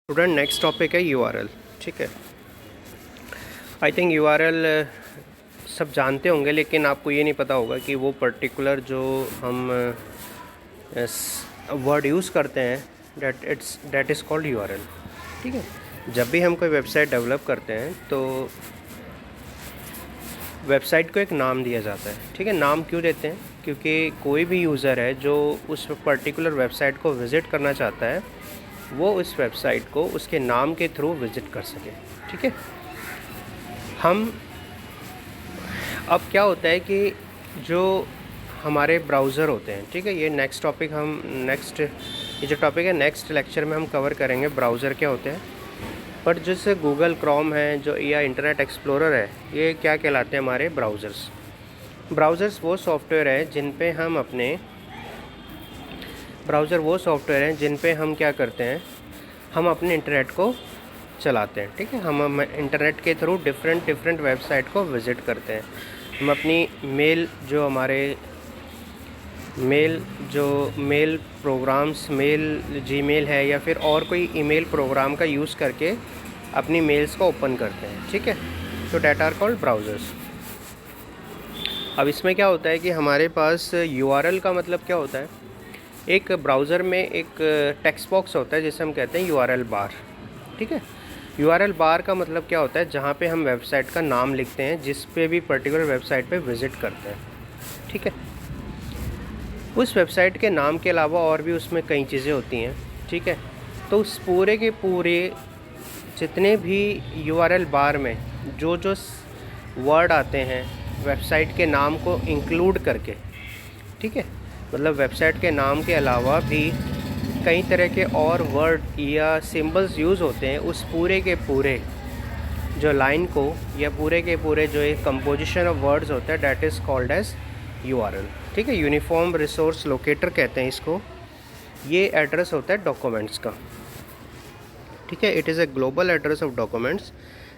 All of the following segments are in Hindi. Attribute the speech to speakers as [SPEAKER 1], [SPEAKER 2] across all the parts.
[SPEAKER 1] स्टूडेंट नेक्स्ट टॉपिक है यूआरएल। ठीक है, आई थिंक यूआरएल सब जानते होंगे, लेकिन आपको ये नहीं पता होगा कि वो पर्टिकुलर जो हम वर्ड यूज़ करते हैं दैट इज़ कॉल्ड यूआरएल। ठीक है, जब भी हम कोई वेबसाइट डेवलप करते हैं तो वेबसाइट को एक नाम दिया जाता है। ठीक है, नाम क्यों देते हैं? क्योंकि कोई भी यूज़र है जो उस पर्टिकुलर वेबसाइट को विज़िट करना चाहता है वो उस वेबसाइट को उसके नाम के थ्रू विज़िट कर सके। ठीक है, हम अब क्या होता है कि जो हमारे ब्राउज़र होते हैं, ठीक है, ये नेक्स्ट टॉपिक ये जो टॉपिक है नेक्स्ट लेक्चर में हम कवर करेंगे ब्राउज़र क्या होते हैं। पर जैसे गूगल क्रोम है जो या इंटरनेट एक्सप्लोरर है, ये क्या कहलाते हैं? हमारे ब्राउज़र्स वो सॉफ्टवेयर है जिन पे हम क्या करते हैं, हम अपने इंटरनेट को चलाते हैं। ठीक है, हम इंटरनेट के थ्रू डिफरेंट वेबसाइट को विज़िट करते हैं। हम अपनी मेल प्रोग्राम्स, जीमेल है या फिर और कोई ईमेल प्रोग्राम का यूज़ करके अपनी मेल्स को ओपन करते हैं। ठीक है, तो डेट आर कॉल्ड ब्राउज़र्स। अब इसमें क्या होता है कि हमारे पास यूआरएल का मतलब क्या होता है? एक ब्राउज़र में एक टेक्स्ट बॉक्स होता है जिसे हम कहते हैं यूआरएल बार। ठीक है, यूआरएल बार का मतलब क्या होता है? जहाँ पे हम वेबसाइट का नाम लिखते हैं, जिस पे भी पर्टिकुलर वेबसाइट पे विज़िट करते हैं। ठीक है, उस वेबसाइट के नाम के अलावा और भी उसमें कई चीज़ें होती हैं। ठीक है, तो उस पूरे के पूरे जितने भी यूआरएल बार में जो वर्ड आते हैं वेबसाइट के नाम को इंक्लूड करके, ठीक है, मतलब वेबसाइट के नाम के अलावा भी कई तरह के और वर्ड या सिंबल्स यूज़ होते हैं, उस पूरे के पूरे जो लाइन को या पूरे के पूरे जो एक कंपोजिशन ऑफ वर्ड्स होता है that is called as URL. ठीक है, यूनिफॉर्म रिसोर्स लोकेटर कहते हैं इसको। ये एड्रेस होता है डॉक्यूमेंट्स का। ठीक है, it is a global address of documents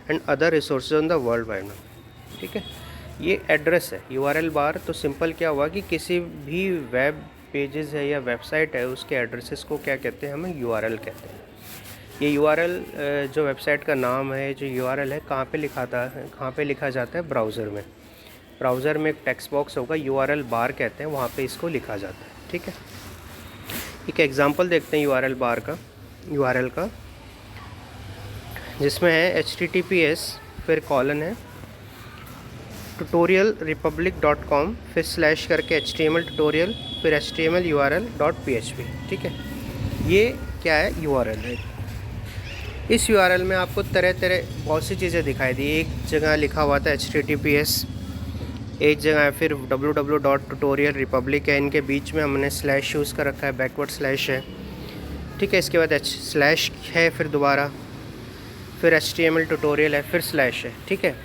[SPEAKER 1] and other resources on the world wide. ठीक है, ये एड्रेस है यूआरएल बार। तो सिंपल क्या हुआ कि किसी भी वेब पेजेस है या वेबसाइट है उसके एड्रेसेस को क्या कहते हैं? हमें यूआरएल कहते हैं। ये यूआरएल जो वेबसाइट का नाम है, जो यूआरएल है, कहाँ पे लिखा जाता है? ब्राउज़र में एक टेक्स्ट बॉक्स होगा, यूआरएल बार कहते हैं, वहाँ पे इसको लिखा जाता है। ठीक है, एक एग्जांपल देखते हैं यूआरएल का, जिसमें है https फिर कॉलन है tutorialrepublic.com फिर स्लैश करके html tutorial फिर html url.php। ठीक है, ये क्या है? यूआरएल है। इस यूआरएल में आपको तरह बहुत सी चीज़ें दिखाई दी। एक जगह लिखा हुआ था https, एक जगह है फिर www.tutorialrepublic है, इनके बीच में हमने स्लैश यूज़ कर रखा है, बैकवर्ड स्लैश है। ठीक है, इसके बाद स्लैश है, फिर दोबारा फिर HTML ट्यूटोरियल है, फिर स्लैश है। ठीक है,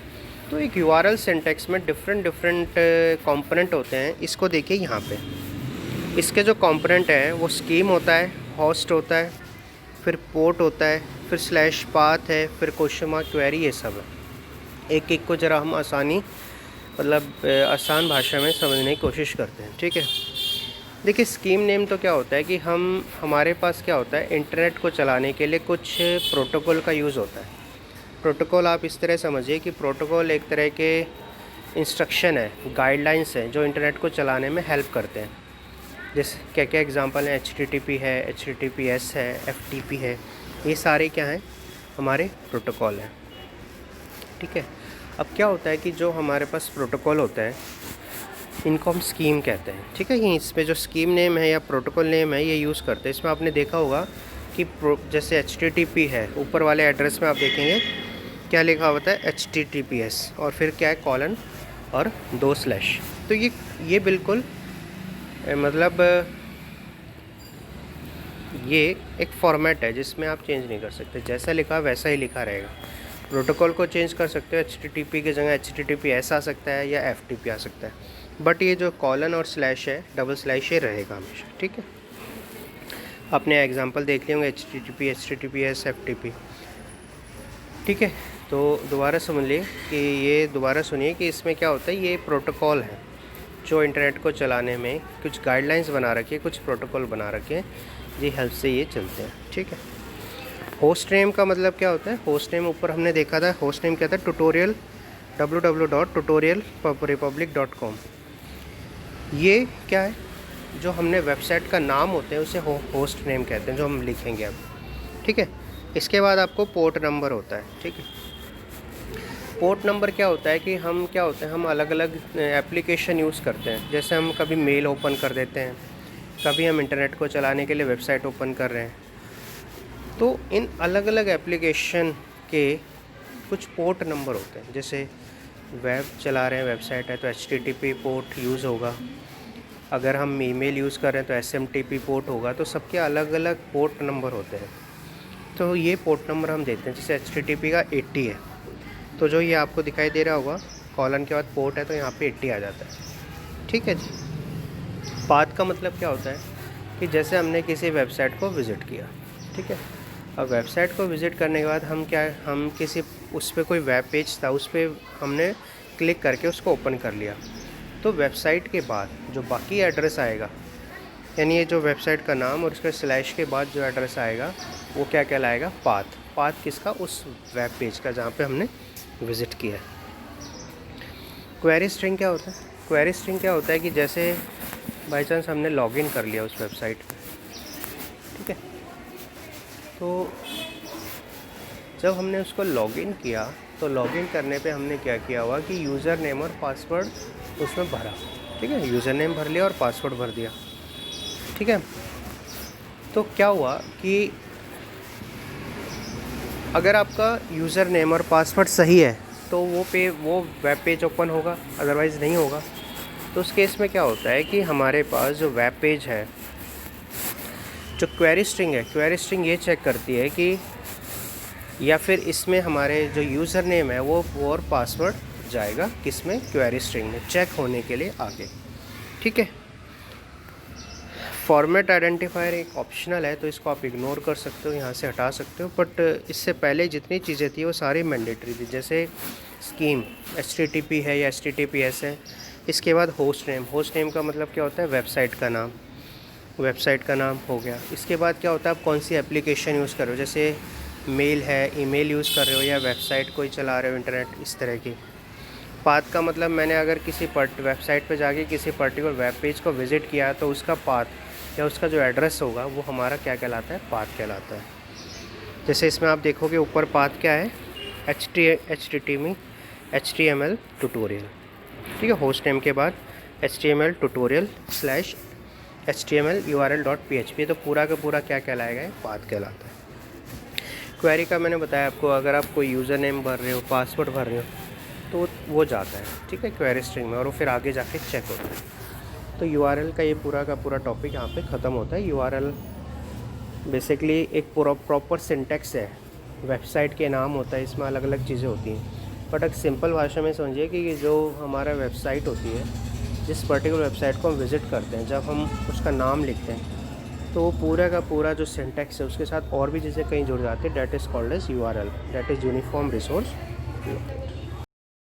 [SPEAKER 1] तो एक यूआरएल सिंटैक्स में डिफरेंट कंपोनेंट होते हैं। इसको देखिए यहाँ पे, इसके जो कंपोनेंट हैं वो स्कीम होता है, होस्ट होता है, फिर पोर्ट होता है, फिर स्लैश पाथ है, फिर क्वेश्चन मार्क क्वेरी, ये सब है। एक को ज़रा हम आसान भाषा में समझने की कोशिश करते हैं। ठीक है, देखिए स्कीम नेम तो क्या होता है कि हमारे पास क्या होता है, इंटरनेट को चलाने के लिए कुछ प्रोटोकॉल का यूज़ होता है। प्रोटोकॉल आप इस तरह समझिए कि प्रोटोकॉल एक तरह के इंस्ट्रक्शन है, गाइडलाइंस हैं जो इंटरनेट को चलाने में हेल्प करते हैं। जैसे क्या एग्जांपल है? HTTP है, HTTPS है, FTP है, ये सारे क्या हैं? हमारे प्रोटोकॉल हैं। ठीक है, अब क्या होता है कि जो हमारे पास प्रोटोकॉल होता है इनको हम स्कीम कहते हैं। ठीक है, ये इसमें जो स्कीम नेम है या प्रोटोकॉल नेम है ये यूज़ करते हैं। इसमें आपने देखा होगा कि जैसे HTTP है, ऊपर वाले एड्रेस में आप देखेंगे क्या लिखा होता है? HTTPS और फिर क्या है? कॉलन और 2 स्लैश। तो ये बिल्कुल मतलब ये एक फॉर्मेट है जिसमें आप चेंज नहीं कर सकते, जैसा लिखा वैसा ही लिखा रहेगा। प्रोटोकॉल को चेंज कर सकते हो, HTTP की जगह HTTPS आ सकता है या FTP आ सकता है, बट ये जो कॉलन और स्लैश है, डबल स्लैश, ये रहेगा हमेशा। ठीक है, आपने एग्जांपल देख लिए होंगे HTTP, HTTPS, FTP। ठीक है, तो दोबारा समझ लिए कि ये दोबारा सुनिए कि इसमें क्या होता है। ये प्रोटोकॉल है जो इंटरनेट को चलाने में कुछ गाइडलाइंस बना रखी है, कुछ प्रोटोकॉल बना रखे हैं, जी हेल्प से ये चलते हैं। ठीक है, होस्ट नेम का मतलब क्या होता है? होस्ट नेम ऊपर हमने देखा था, होस्ट नेम क्या था? Tutorial www.tutorialrepublic.com। ये क्या है? जो हमने वेबसाइट का नाम होते हैं उसे होस्ट नेम कहते हैं, जो हम लिखेंगे अब, ठीक है। इसके बाद आपको पोर्ट नंबर होता है, ठीक है। पोर्ट नंबर क्या होता है कि हम क्या होते हैं, हम अलग अलग एप्लीकेशन यूज़ करते हैं। जैसे हम कभी मेल ओपन कर देते हैं, कभी हम इंटरनेट को चलाने के लिए वेबसाइट ओपन कर रहे हैं, तो इन अलग अलग एप्लीकेशन के कुछ पोर्ट नंबर होते हैं। जैसे वेब चला रहे हैं, वेबसाइट है तो HTTP पोर्ट यूज़ होगा, अगर हम ईमेल यूज़ कर रहे हैं तो SMTP पोर्ट होगा। तो सबके अलग अलग पोर्ट नंबर होते हैं, तो ये पोर्ट नंबर हम देते हैं। जैसे HTTP का 80 है, तो जो ये आपको दिखाई दे रहा होगा कॉलन के बाद पोर्ट है, तो यहाँ पे 80 आ जाता है, ठीक है जी। पाथ का मतलब क्या होता है कि जैसे हमने किसी वेबसाइट को विज़िट किया, ठीक है। अब वेबसाइट को विज़िट करने के बाद हम किसी उस पर कोई वेब पेज था, उस पर हमने क्लिक करके उसको ओपन कर लिया, तो वेबसाइट के बाद जो बाकी एड्रेस आएगा, यानी ये जो वेबसाइट का नाम और उसके स्लैश के बाद जो एड्रेस आएगा वो क्या कहलाएगा? पाथ। पाथ किसका? उस वेब पेज का जहाँ पे हमने विज़िट किया है। क्वेरी स्ट्रिंग क्या होता है? क्वेरी स्ट्रिंग क्या होता है कि जैसे बाई चांस हमने लॉगिन कर लिया उस वेबसाइट पे, ठीक है, तो जब हमने उसको लॉगिन किया तो लॉगिन करने पे हमने क्या किया हुआ कि यूज़र नेम और पासवर्ड उसमें भरा, ठीक है। यूज़र नेम भर लिया और पासवर्ड भर दिया, ठीक है। तो क्या हुआ कि अगर आपका यूज़र नेम और पासवर्ड सही है तो वो वेब पेज ओपन होगा, अदरवाइज़ नहीं होगा। तो उस केस में क्या होता है कि हमारे पास जो वेब पेज है, जो क्वेरी स्ट्रिंग है, क्वेरी स्ट्रिंग ये चेक करती है कि या फिर इसमें हमारे जो यूज़र नेम है वो और पासवर्ड जाएगा किसमें? क्वेरी स्ट्रिंग में, चेक होने के लिए आगे, ठीक है। फॉर्मेट आइडेंटिफायर एक ऑप्शनल है, तो इसको आप इग्नोर कर सकते हो, यहाँ से हटा सकते हो। बट इससे पहले जितनी चीज़ें थी वो सारी मैंडेटरी थी। जैसे स्कीम HTTP है या HTTPS है। इसके बाद होस्ट नेम, होस्ट नेम का मतलब क्या होता है? वेबसाइट का नाम, वेबसाइट का नाम हो गया। इसके बाद क्या होता है? आप कौन सी एप्लीकेशन यूज़ कर रहे हो, जैसे मेल है, ईमेल यूज़ कर रहे हो या वेबसाइट कोई चला रहे हो इंटरनेट, इस तरह की। पाथ का मतलब मैंने अगर किसी वेबसाइट पे जाके किसी पर्टिकुलर वेब पेज को विज़िट किया तो उसका पाथ या उसका जो एड्रेस होगा वो हमारा क्या कहलाता है? पाथ कहलाता है। जैसे इसमें आप देखोगे ऊपर पाथ क्या है? HTML ट्यूटोरियल, ठीक है। होस्ट नेम के बाद HTML tutorial/HTML url.php, तो पूरा का पूरा क्या कहलाएगा? पाथ कहलाता है। क्वेरी का मैंने बताया आपको, अगर आप कोई यूज़र नेम भर रहे हो, पासवर्ड भर रहे हो, तो वो जाता है, ठीक है, क्वेरी स्ट्रिंग में, और वो फिर आगे जाके चेक होता है। तो URL का ये पूरा का पूरा टॉपिक यहाँ पे ख़त्म होता है। URL बेसिकली एक पूरा प्रॉपर सिंटेक्स है, वेबसाइट के नाम होता है, इसमें अलग अलग चीज़ें होती हैं। बट एक सिंपल भाषा में समझिए कि जो हमारा वेबसाइट होती है, जिस पर्टिकुलर वेबसाइट को हम विज़िट करते हैं, जब हम उसका नाम लिखते हैं तो वो पूरा का पूरा जो सिंटेक्स है उसके साथ और भी चीज़ें कहीं जुड़ जाती है। That is called as URL, that is uniform resource